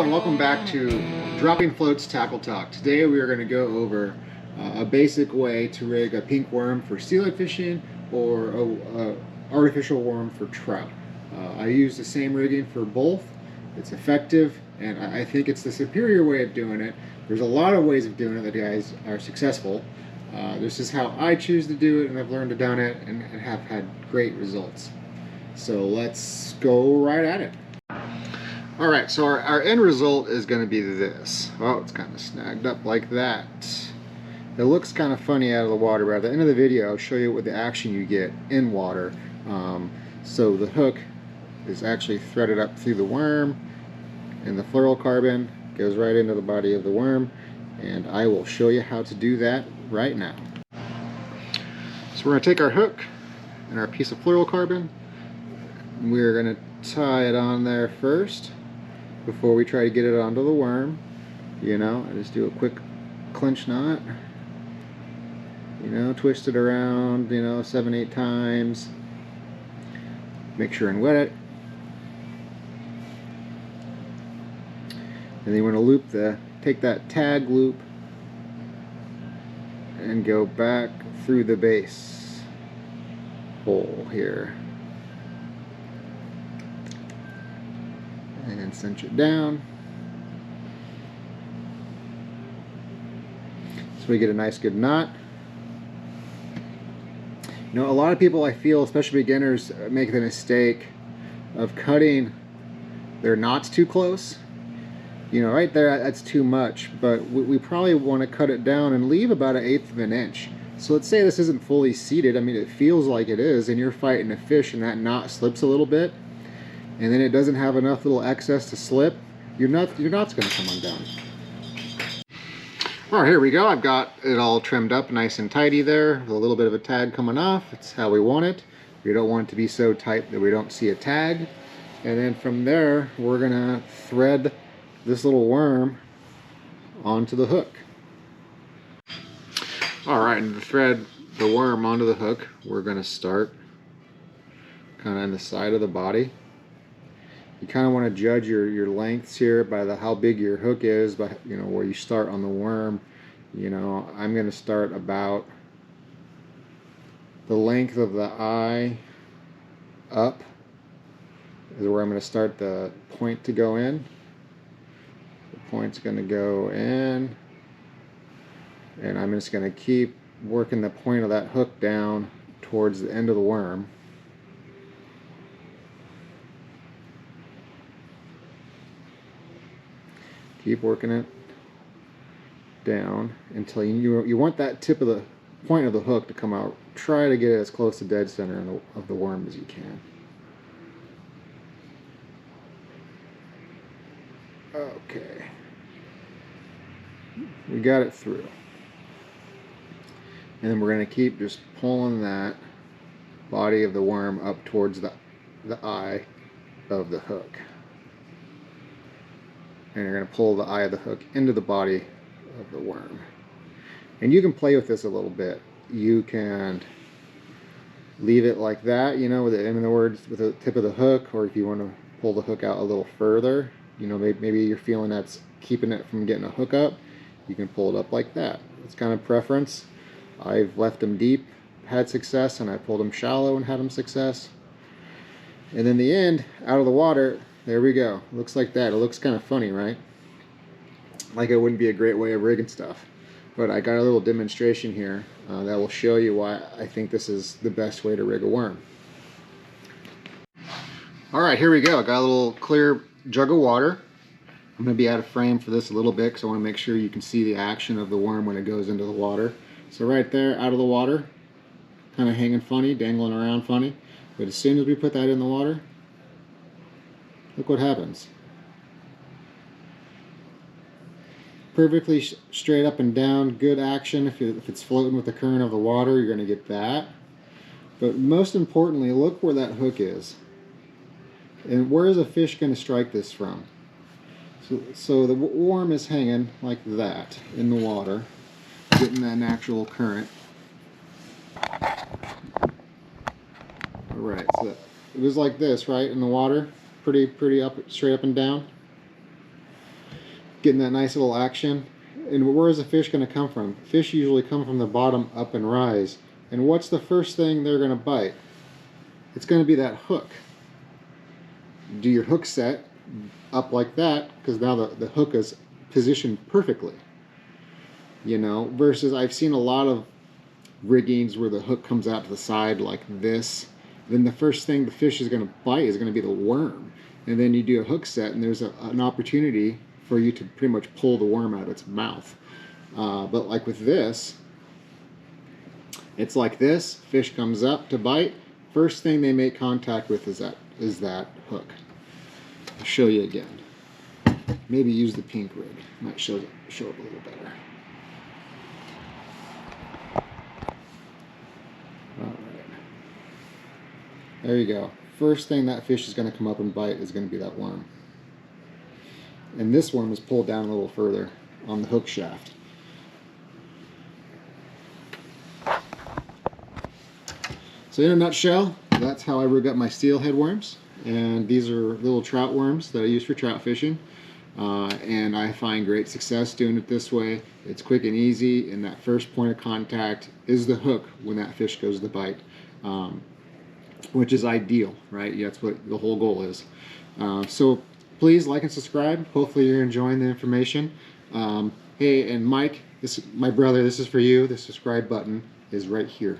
Hello and welcome back to Dropping Floats Tackle Talk. Today we are going to go over a basic way to rig a pink worm for steelhead fishing or a artificial worm for trout. I use the same rigging for both. It's effective and I think it's the superior way of doing it. There's a lot of ways of doing it that guys are successful. This is how I choose to do it, and I've learned to do it and have had great results. So let's go right at it. Alright, so our end result is going to be this. Oh, it's kind of snagged up like that. It looks kind of funny out of the water, but at the end of the video I'll show you what the action you get in water. So the hook is actually threaded up through the worm, and the fluorocarbon goes right into the body of the worm, and I will show you how to do that right now. So we're going to take our hook and our piece of fluorocarbon, and we're going to tie it on there first before we try to get it onto the worm. You know, I just do a quick clinch knot, you know, twist it around, you know, 7-8 times, make sure and wet it, and then you want to loop take that tag loop and go back through the base hole here and cinch it down so we get a nice good knot. You know, a lot of people, I feel, especially beginners, make the mistake of cutting their knots too close. You know, right there, that's too much, but we probably want to cut it down and leave about 1/8 of an inch. So let's say this isn't fully seated. I mean, it feels like it is, and you're fighting a fish and that knot slips a little bit, and then it doesn't have enough little excess to slip, your knot's going to come undone. All right, here we go. I've got it all trimmed up nice and tidy there, with a little bit of a tag coming off. It's how we want it. We don't want it to be so tight that we don't see a tag. And then from there, we're going to thread this little worm onto the hook. All right, and to thread the worm onto the hook, we're going to start kind of on the side of the body. You kind of want to judge your lengths here by how big your hook is, by, you know, where you start on the worm. You know, I'm going to start about the length of the eye up is where I'm going to start the point to go in. The point's going to go in, and I'm just going to keep working the point of that hook down towards the end of the worm. Keep working it down until you want that tip of the point of the hook to come out. Try to get it as close to dead center of the worm as you can. Okay, we got it through, and then we're going to keep just pulling that body of the worm up towards the eye of the hook, and you're going to pull the eye of the hook into the body of the worm. And you can play with this a little bit. You can leave it like that, you know, with the, in other words, with the tip of the hook, or if you want to pull the hook out a little further, you know, maybe you're feeling that's keeping it from getting a hook up, you can pull it up like that. It's kind of preference. I've left them deep, had success, and I pulled them shallow and had them success. And in the end, out of the water, there we go. Looks like that. It looks kind of funny, right? Like it wouldn't be a great way of rigging stuff. But I got a little demonstration here that will show you why I think this is the best way to rig a worm. All right, here we go. I got a little clear jug of water. I'm going to be out of frame for this a little bit because I want to make sure you can see the action of the worm when it goes into the water. So right there, out of the water, kind of hanging funny, dangling around funny. But as soon as we put that in the water, look what happens. Perfectly straight up and down, good action. If it's floating with the current of the water, you're going to get that. But most importantly, look where that hook is. And where is a fish going to strike this from? So the worm is hanging like that in the water, getting that natural current. Alright, so it was like this, right, in the water, pretty up, straight up and down. getting that nice little action. And where is the fish going to come from? Fish usually come from the bottom up and rise. And what's the first thing they're going to bite? It's going to be that hook. Do your hook set up like that, because now the hook is positioned perfectly. You know, versus I've seen a lot of riggings where the hook comes out to the side like this. Then the first thing the fish is going to bite is going to be the worm. And then you do a hook set, and there's an opportunity for you to pretty much pull the worm out of its mouth. But like with this, it's like this. Fish comes up to bite. First thing they make contact with is that hook. I'll show you again. Maybe use the pink rig. Might show up a little better. Alright. There you go. First thing that fish is going to come up and bite is going to be that worm. And this worm is pulled down a little further on the hook shaft. So in a nutshell, that's how I rig up my steelhead worms. And these are little trout worms that I use for trout fishing. And I find great success doing it this way. It's quick and easy, and that first point of contact is the hook when that fish goes to bite, which is ideal, right? Yeah, that's what the whole goal is. So please like and subscribe. Hopefully you're enjoying the information. Hey, and Mike, my brother, this is for you. The subscribe button is right here.